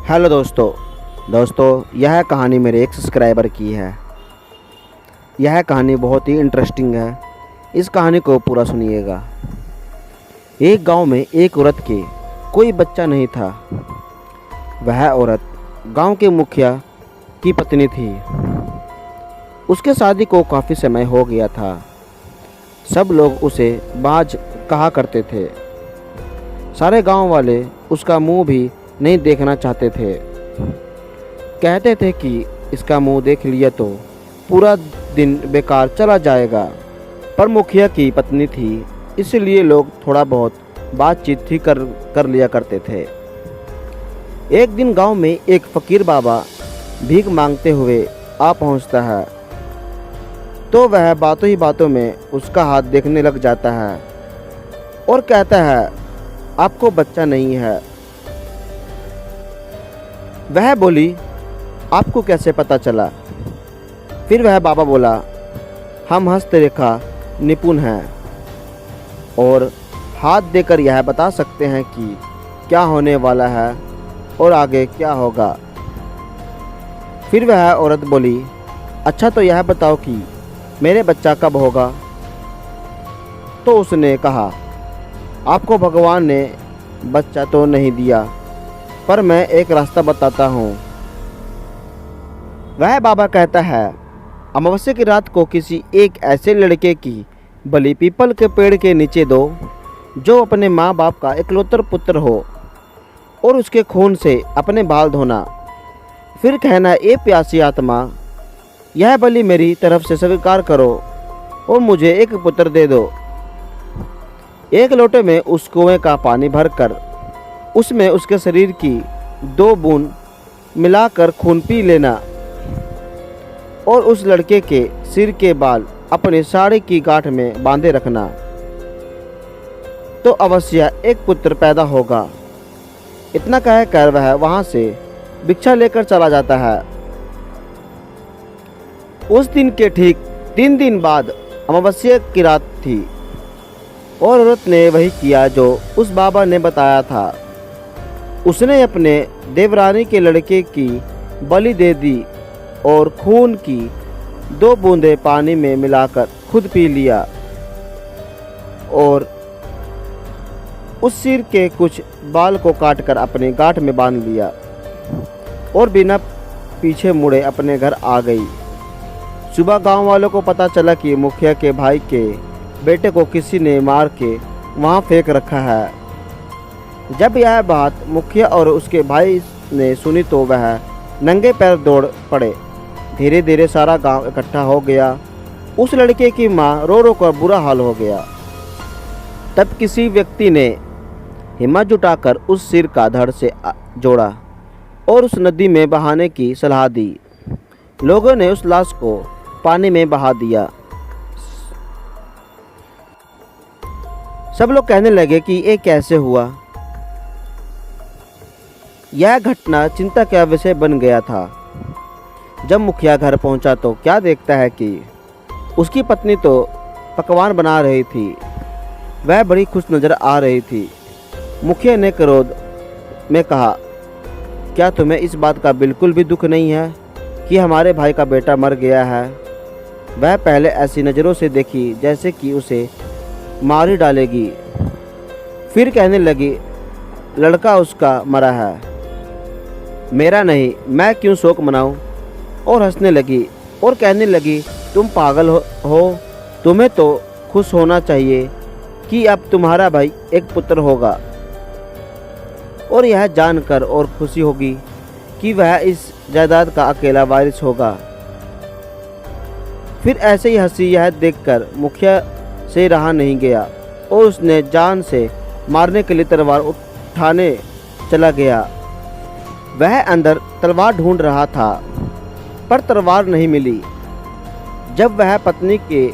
Hello दोस्तों यह कहानी मेरे एक सब्सक्राइबर की है। यह कहानी बहुत ही इंटरेस्टिंग है। इस कहानी को पूरा सुनिएगा। एक गांव में एक औरत के कोई बच्चा नहीं था। वह औरत गांव के मुखिया की पत्नी थी। उसके शादी को काफ़ी समय हो गया था। सब लोग उसे बाज कहा करते थे। सारे गांव वाले उसका मुंह भी नहीं देखना चाहते थे। कहते थे कि इसका मुंह देख लिया तो पूरा दिन बेकार चला जाएगा। पर मुखिया की पत्नी थी, इसलिए लोग थोड़ा बहुत बातचीत ही कर लिया करते थे। एक दिन गांव में एक फकीर बाबा भीख मांगते हुए आ पहुंचता है, तो वह बातों ही बातों में उसका हाथ देखने लग जाता है और कहता है, आपको बच्चा नहीं है। वह बोली, आपको कैसे पता चला? फिर वह बाबा बोला, हम हस्तरेखा निपुण हैं और हाथ देकर यह बता सकते हैं कि क्या होने वाला है और आगे क्या होगा। फिर वह औरत बोली, अच्छा तो यह बताओ कि मेरे बच्चा कब होगा? तो उसने कहा, आपको भगवान ने बच्चा तो नहीं दिया, पर मैं एक रास्ता बताता हूँ। वह बाबा कहता है, अमावस्या की रात को किसी एक ऐसे लड़के की बलि पीपल के पेड़ के नीचे दो जो अपने माँ बाप का इकलौता पुत्र हो, और उसके खून से अपने बाल धोना। फिर कहना, ए प्यासी आत्मा, यह बलि मेरी तरफ से स्वीकार करो और मुझे एक पुत्र दे दो। एक लोटे में उस कुएं का पानी भरकर उसमें उसके शरीर की 2 बूंद मिलाकर खून पी लेना और उस लड़के के सिर के बाल अपने साड़ी की गांठ में बांधे रखना, तो अवश्य एक पुत्र पैदा होगा। इतना कहकर वह वहां से भिक्षा लेकर चला जाता है। उस दिन के ठीक 3 दिन बाद अमावस्या की रात थी और औरत ने वही किया जो उस बाबा ने बताया था। उसने अपने देवरानी के लड़के की बलि दे दी और खून की 2 बूंदें पानी में मिलाकर खुद पी लिया और उस सिर के कुछ बाल को काटकर अपने गांठ में बांध लिया और बिना पीछे मुड़े अपने घर आ गई। सुबह गांव वालों को पता चला कि मुखिया के भाई के बेटे को किसी ने मार के वहां फेंक रखा है। जब यह बात मुखिया और उसके भाई ने सुनी तो वह नंगे पैर दौड़ पड़े। धीरे धीरे सारा गांव इकट्ठा हो गया। उस लड़के की मां रो रो कर बुरा हाल हो गया। तब किसी व्यक्ति ने हिम्मत जुटाकर उस सिर का धड़ से जोड़ा और उस नदी में बहाने की सलाह दी। लोगों ने उस लाश को पानी में बहा दिया। सब लोग कहने लगे कि ये कैसे हुआ। यह घटना चिंता का विषय बन गया था। जब मुखिया घर पहुंचा तो क्या देखता है कि उसकी पत्नी तो पकवान बना रही थी। वह बड़ी खुश नजर आ रही थी। मुखिया ने क्रोध में कहा, क्या तुम्हें इस बात का बिल्कुल भी दुख नहीं है कि हमारे भाई का बेटा मर गया है? वह पहले ऐसी नज़रों से देखी जैसे कि उसे मार ही डालेगी। फिर कहने लगी, लड़का उसका मरा है, मेरा नहीं, मैं क्यों शोक मनाऊं? और हंसने लगी और कहने लगी, तुम पागल हो, तुम्हें तो खुश होना चाहिए कि अब तुम्हारा भाई एक पुत्र होगा और यह जानकर और खुशी होगी कि वह इस जायदाद का अकेला वारिस होगा। फिर ऐसे ही हंसी यह देखकर मुखिया से रहा नहीं गया और उसने जान से मारने के लिए तलवार उठाने चला गया। वह अंदर तलवार ढूंढ रहा था, पर तलवार नहीं मिली। जब वह पत्नी के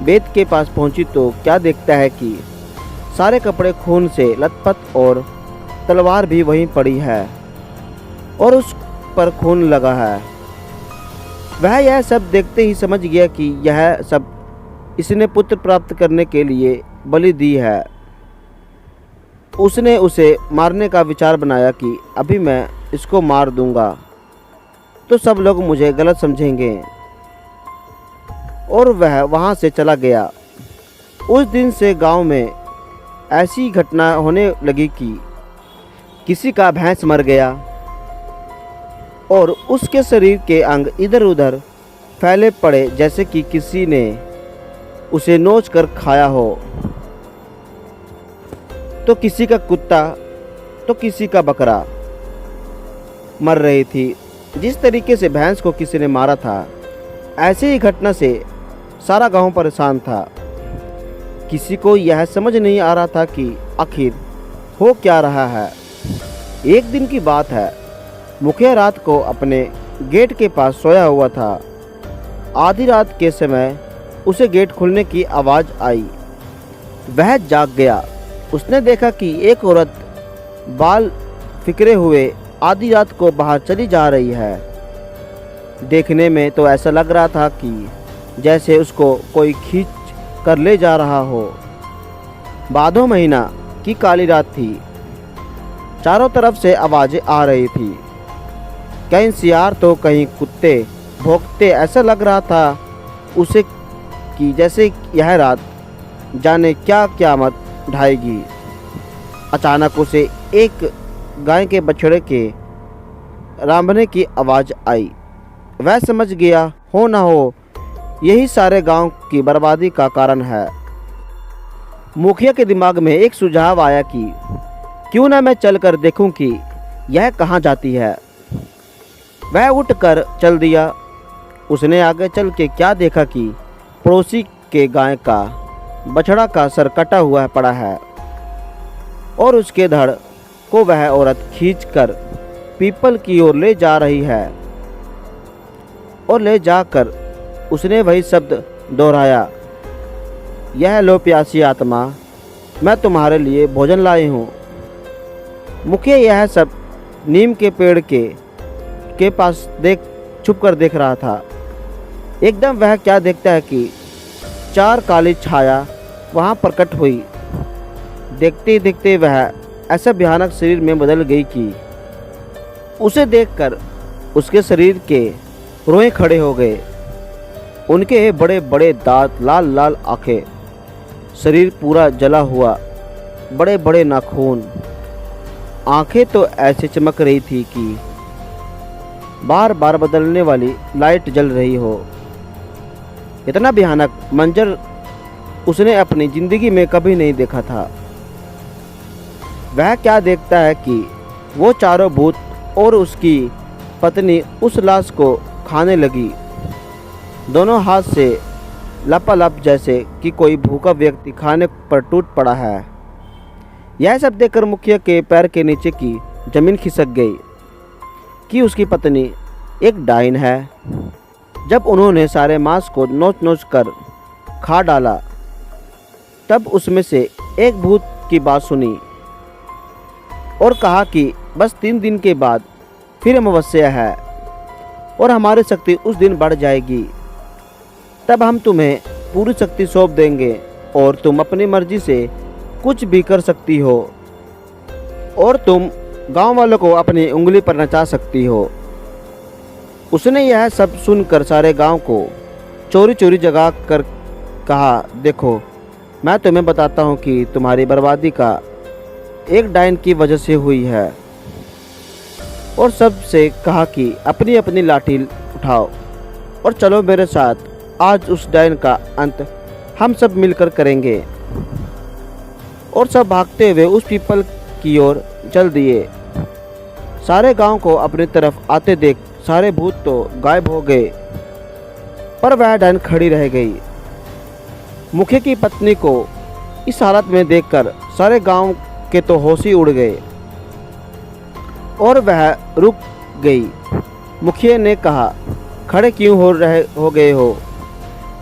बेत के पास पहुंची तो क्या देखता है कि सारे कपड़े खून से लथपथ और तलवार भी वहीं पड़ी है और उस पर खून लगा है। वह यह सब देखते ही समझ गया कि यह सब इसने पुत्र प्राप्त करने के लिए बलि दी है। उसने उसे मारने का विचार बनाया कि अभी मैं इसको मार दूंगा तो सब लोग मुझे गलत समझेंगे। और वह वहाँ से चला गया। उस दिन से गांव में ऐसी घटना होने लगी कि किसी का भैंस मर गया और उसके शरीर के अंग इधर उधर फैले पड़े, जैसे कि किसी ने उसे नोच कर खाया हो। तो किसी का कुत्ता तो किसी का बकरा मर रही थी। जिस तरीके से भैंस को किसी ने मारा था, ऐसे ही घटना से सारा गांव परेशान था। किसी को यह समझ नहीं आ रहा था कि आखिर हो क्या रहा है। एक दिन की बात है, मुखिया रात को अपने गेट के पास सोया हुआ था। आधी रात के समय उसे गेट खुलने की आवाज़ आई। वह जाग गया। उसने देखा कि एक औरत बाल फिकरे हुए आधी रात को बाहर चली जा रही है। देखने में तो ऐसा लग रहा था कि जैसे उसको कोई खींच कर ले जा रहा हो। भादो महीना की काली रात थी। चारों तरफ से आवाज़ें आ रही थी, कहीं सियार तो कहीं कुत्ते भौंकते। ऐसा लग रहा था उसे कि जैसे यह रात जाने क्या क़यामत ढाएगी। अचानक उसे एक गाय के बछड़े के रांभने की आवाज़ आई। वह समझ गया, हो ना हो यही सारे गांव की बर्बादी का कारण है। मुखिया के दिमाग में एक सुझाव आया कि क्यों ना मैं चलकर देखूं कि यह कहाँ जाती है। वह उठकर चल दिया। उसने आगे चल के क्या देखा कि पड़ोसी के गाय का बछड़ा का सर कटा हुआ पड़ा है और उसके धड़ को वह औरत खींचकर पीपल की ओर ले जा रही है। और ले जाकर उसने वही शब्द दोहराया, यह लो प्यासी आत्मा, मैं तुम्हारे लिए भोजन लाई हूँ। मुखिया यह सब नीम के पेड़ के पास छुप कर देख रहा था। एकदम वह क्या देखता है कि चार काली छाया वहाँ प्रकट हुई। देखते ही देखते वह ऐसा भयानक शरीर में बदल गई कि उसे देखकर उसके शरीर के रोए खड़े हो गए। उनके बड़े बड़े दांत, लाल लाल आंखें, शरीर पूरा जला हुआ, बड़े बड़े नाखून। आंखें तो ऐसे चमक रही थी कि बार बार बदलने वाली लाइट जल रही हो। इतना भयानक मंजर उसने अपनी जिंदगी में कभी नहीं देखा था। वह क्या देखता है कि वो चारों भूत और उसकी पत्नी उस लाश को खाने लगी, दोनों हाथ से लपालप, जैसे कि कोई भूखा व्यक्ति खाने पर टूट पड़ा है। यह सब देखकर मुखिया के पैर के नीचे की जमीन खिसक गई कि उसकी पत्नी एक डाइन है। जब उन्होंने सारे मांस को नोच नोच कर खा डाला, तब उसमें से एक भूत की बात सुनी और कहा कि बस 3 दिन के बाद फिर अमावस्या है और हमारी शक्ति उस दिन बढ़ जाएगी। तब हम तुम्हें पूरी शक्ति सौंप देंगे और तुम अपनी मर्जी से कुछ भी कर सकती हो और तुम गांव वालों को अपनी उंगली पर नचा सकती हो। उसने यह सब सुनकर सारे गांव को चोरी चोरी जगा कर कहा, देखो मैं तुम्हें बताता हूँ कि तुम्हारी बर्बादी का एक डाइन की वजह से हुई है। और सबसे कहा कि अपनी अपनी लाठी उठाओ और चलो मेरे साथ, आज उस डाइन का अंत हम सब मिलकर करेंगे। और सब भागते हुए उस पीपल की ओर चल दिए। सारे गांव को अपनी तरफ आते देख सारे भूत तो गायब हो गए, पर वह डाइन खड़ी रह गई। मुखिया की पत्नी को इस हालत में देखकर सारे गांव के तो होश ही उड़ गए और वह रुक गई। मुखिया ने कहा, खड़े क्यों हो गए हो?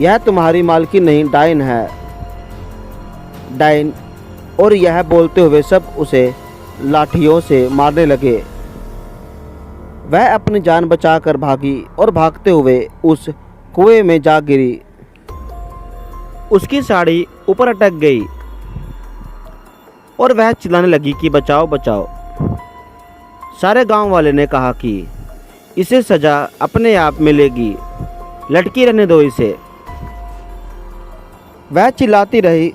यह तुम्हारी मालकिन नहीं, डाइन है, डाइन। और यह बोलते हुए सब उसे लाठियों से मारने लगे। वह अपनी जान बचाकर भागी और भागते हुए उस कुएं में जा गिरी। उसकी साड़ी ऊपर अटक गई और वह चिल्लाने लगी कि बचाओ बचाओ। सारे गांव वाले ने कहा कि इसे सज़ा अपने आप मिलेगी, लटकी रहने दो इसे। वह चिल्लाती रही,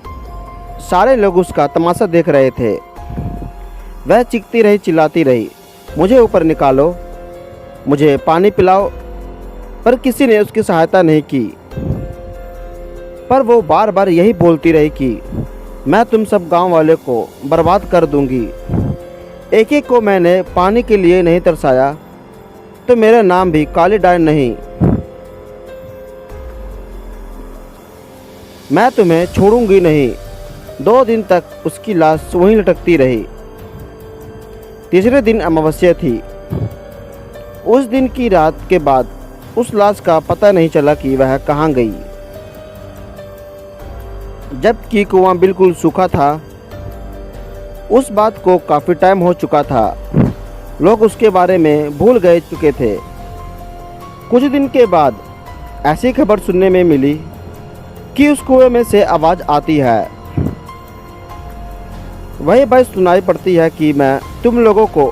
सारे लोग उसका तमाशा देख रहे थे। वह चीखती रही, चिल्लाती रही, मुझे ऊपर निकालो, मुझे पानी पिलाओ, पर किसी ने उसकी सहायता नहीं की। पर वो बार बार यही बोलती रही कि मैं तुम सब गांव वाले को बर्बाद कर दूंगी। एक एक को मैंने पानी के लिए नहीं तरसाया तो मेरा नाम भी काली डाय नहीं। मैं तुम्हें छोड़ूंगी नहीं। 2 दिन तक उसकी लाश वहीं लटकती रही। तीसरे दिन अमावस्या थी। उस दिन की रात के बाद उस लाश का पता नहीं चला कि वह कहाँ गई। जबकि कुआं बिल्कुल सूखा था। उस बात को काफ़ी टाइम हो चुका था। लोग उसके बारे में भूल गए चुके थे। कुछ दिन के बाद ऐसी खबर सुनने में मिली कि उस कुएं में से आवाज़ आती है। वही बात सुनाई पड़ती है कि मैं तुम लोगों को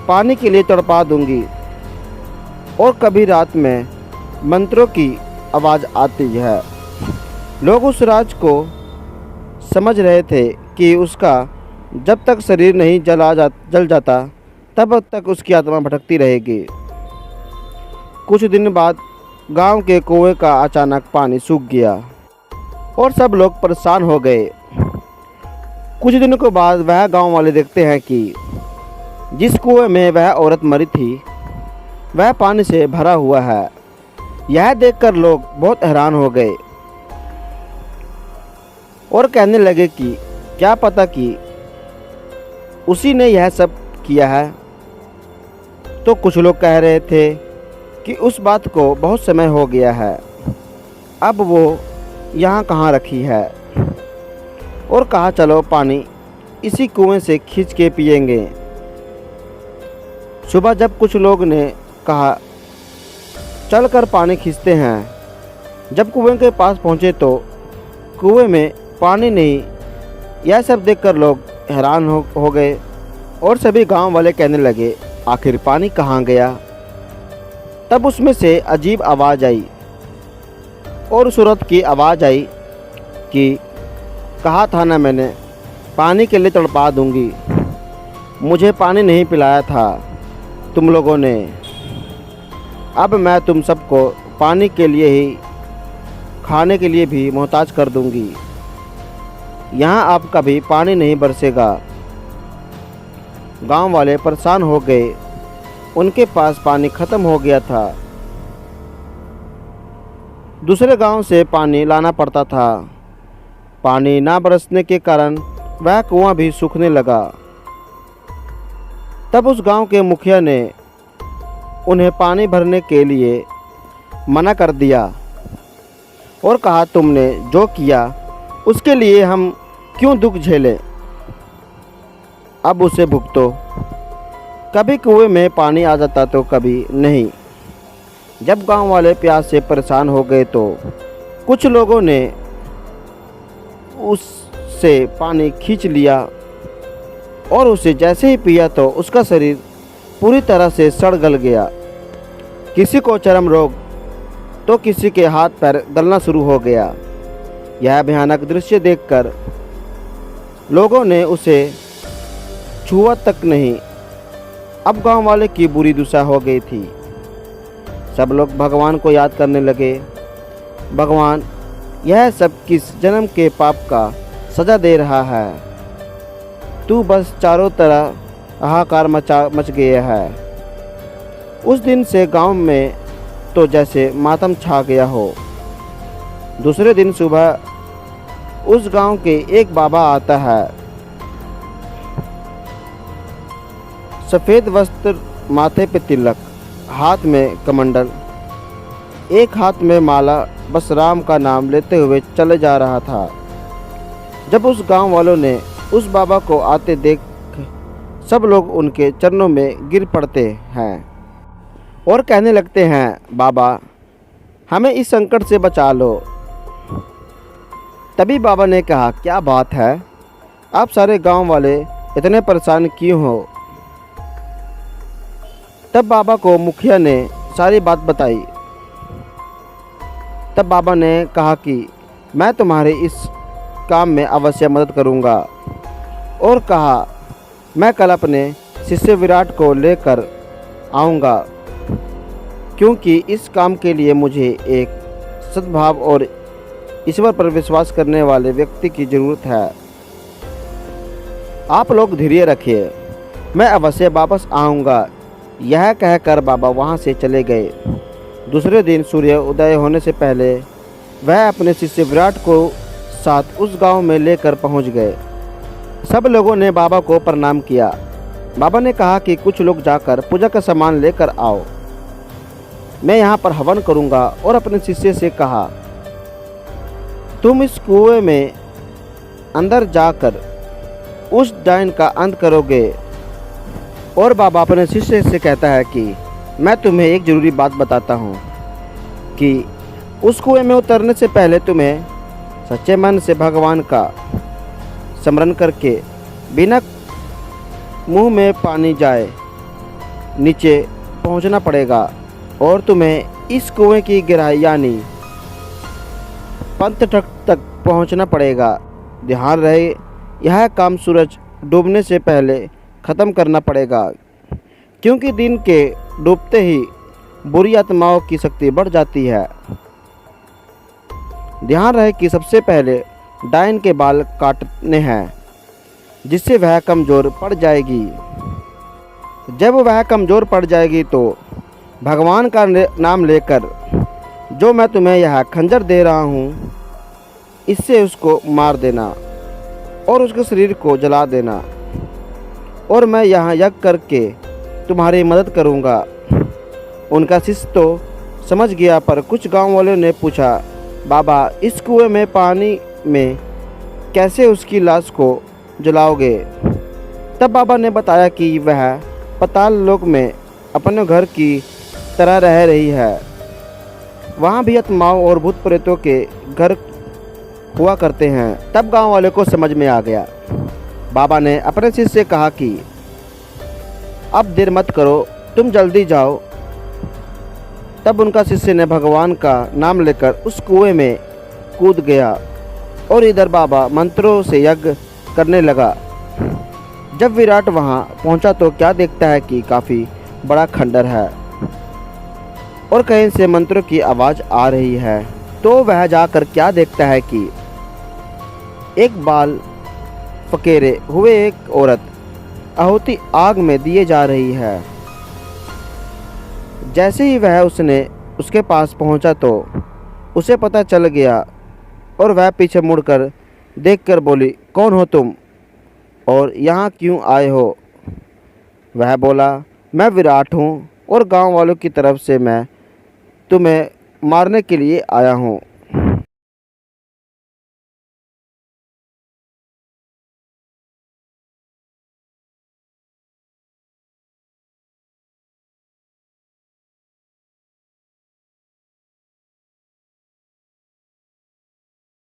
पानी के लिए तड़पा दूंगी। और कभी रात में मंत्रों की आवाज़ आती है। लोग उस राज को समझ रहे थे कि उसका जब तक शरीर नहीं जल जाता तब तक उसकी आत्मा भटकती रहेगी। कुछ दिन बाद गांव के कुएं का अचानक पानी सूख गया और सब लोग परेशान हो गए। कुछ दिनों के बाद वह गांव वाले देखते हैं कि जिस कुएं में वह औरत मरी थी वह पानी से भरा हुआ है। यह देखकर लोग बहुत हैरान हो गए और कहने लगे कि क्या पता कि उसी ने यह सब किया है। तो कुछ लोग कह रहे थे कि उस बात को बहुत समय हो गया है, अब वो यहाँ कहाँ रखी है। और कहा चलो पानी इसी कुएं से खींच के पिएंगे। सुबह जब कुछ लोग ने कहा चल कर पानी खींचते हैं। जब कुएं के पास पहुँचे तो कुएं में पानी नहीं। यह सब देखकर लोग हैरान हो गए और सभी गांव वाले कहने लगे आखिर पानी कहाँ गया। तब उसमें से अजीब आवाज़ आई और उस औरत की आवाज़ आई कि कहा था ना मैंने पानी के लिए तड़पा दूंगी। मुझे पानी नहीं पिलाया था तुम लोगों ने। अब मैं तुम सबको पानी के लिए ही खाने के लिए भी मोहताज कर दूंगी। यहाँ अब कभी पानी नहीं बरसेगा। गांव वाले परेशान हो गए। उनके पास पानी ख़त्म हो गया था। दूसरे गांव से पानी लाना पड़ता था। पानी ना बरसने के कारण वह कुआं भी सूखने लगा। तब उस गांव के मुखिया ने उन्हें पानी भरने के लिए मना कर दिया और कहा तुमने जो किया उसके लिए हम क्यों दुख झेलें, अब उसे भुगतो। कभी कुएं में पानी आ जाता तो कभी नहीं। जब गांव वाले प्यास से परेशान हो गए तो कुछ लोगों ने उससे पानी खींच लिया और उसे जैसे ही पिया तो उसका शरीर पूरी तरह से सड़ गल गया। किसी को चर्म रोग तो किसी के हाथ पैर गलना शुरू हो गया। यह भयानक दृश्य देखकर लोगों ने उसे छुआ तक नहीं। अब गांव वाले की बुरी दशा हो गई थी। सब लोग भगवान को याद करने लगे। भगवान, यह सब किस जन्म के पाप का सज़ा दे रहा है। तू बस चारों तरह हाहाकार मच गया है। उस दिन से गांव में तो जैसे मातम छा गया हो। दूसरे दिन सुबह उस गांव के एक बाबा आता है। सफ़ेद वस्त्र, माथे पे तिलक, हाथ में कमंडल, एक हाथ में माला, बस राम का नाम लेते हुए चले जा रहा था। जब उस गांव वालों ने उस बाबा को आते देख सब लोग उनके चरणों में गिर पड़ते हैं और कहने लगते हैं, बाबा हमें इस संकट से बचा लो। तभी बाबा ने कहा, क्या बात है, आप सारे गांव वाले इतने परेशान क्यों हो? तब बाबा को मुखिया ने सारी बात बताई। तब बाबा ने कहा कि मैं तुम्हारे इस काम में अवश्य मदद करूंगा, और कहा मैं कल अपने शिष्य विराट को लेकर आऊँगा, क्योंकि इस काम के लिए मुझे एक सद्भाव और ईश्वर पर विश्वास करने वाले व्यक्ति की ज़रूरत है। आप लोग धैर्य रखिए, मैं अवश्य वापस आऊँगा। यह कहकर बाबा वहाँ से चले गए। दूसरे दिन सूर्य उदय होने से पहले वह अपने शिष्य विराट को साथ उस गांव में लेकर पहुँच गए। सब लोगों ने बाबा को प्रणाम किया। बाबा ने कहा कि कुछ लोग जाकर पूजा का सामान लेकर आओ, मैं यहाँ पर हवन करूँगा। और अपने शिष्य से कहा, तुम इस कुएं में अंदर जाकर उस डायन का अंत करोगे। और बाबा अपने शिष्य से कहता है कि मैं तुम्हें एक ज़रूरी बात बताता हूँ कि उस कुएं में उतरने से पहले तुम्हें सच्चे मन से भगवान का स्मरण करके बिना मुंह में पानी जाए नीचे पहुँचना पड़ेगा, और तुम्हें इस कुएं की गहराई यानी पंथ तक पहुँचना पड़ेगा। ध्यान रहे, यह काम सूरज डूबने से पहले ख़त्म करना पड़ेगा, क्योंकि दिन के डूबते ही बुरी आत्माओं की शक्ति बढ़ जाती है। ध्यान रहे कि सबसे पहले डायन के बाल काटने हैं, जिससे वह कमज़ोर पड़ जाएगी। जब वह कमज़ोर पड़ जाएगी तो भगवान का नाम लेकर जो मैं तुम्हें यह खंजर दे रहा हूँ, इससे उसको मार देना और उसके शरीर को जला देना, और मैं यहाँ यज्ञ करके तुम्हारी मदद करूँगा। उनका शिष्य तो समझ गया, पर कुछ गांव वालों ने पूछा, बाबा इस कुएं में पानी में कैसे उसकी लाश को जलाओगे? तब बाबा ने बताया कि वह पाताल लोक में अपने घर की तरह रह रही है। वहाँ भी आत्माओं और भूत प्रेतों के घर हुआ करते हैं। तब गांव वाले को समझ में आ गया। बाबा ने अपने शिष्य से कहा कि अब देर मत करो, तुम जल्दी जाओ। तब उनका शिष्य ने भगवान का नाम लेकर उस कुएं में कूद गया, और इधर बाबा मंत्रों से यज्ञ करने लगा। जब विराट वहां पहुंचा तो क्या देखता है कि काफ़ी बड़ा खंडर है और कहीं से मंत्रों की आवाज़ आ रही है। तो वह जाकर क्या देखता है कि एक बाल फकेरे हुए एक औरत आहुति आग में दिए जा रही है। जैसे ही वह उसके पास पहुंचा तो उसे पता चल गया, और वह पीछे मुड़कर देखकर बोली, कौन हो तुम और यहाँ क्यों आए हो? वह बोला, मैं विराट हूँ और गांव वालों की तरफ से मैं तुम्हें मारने के लिए आया हूँ।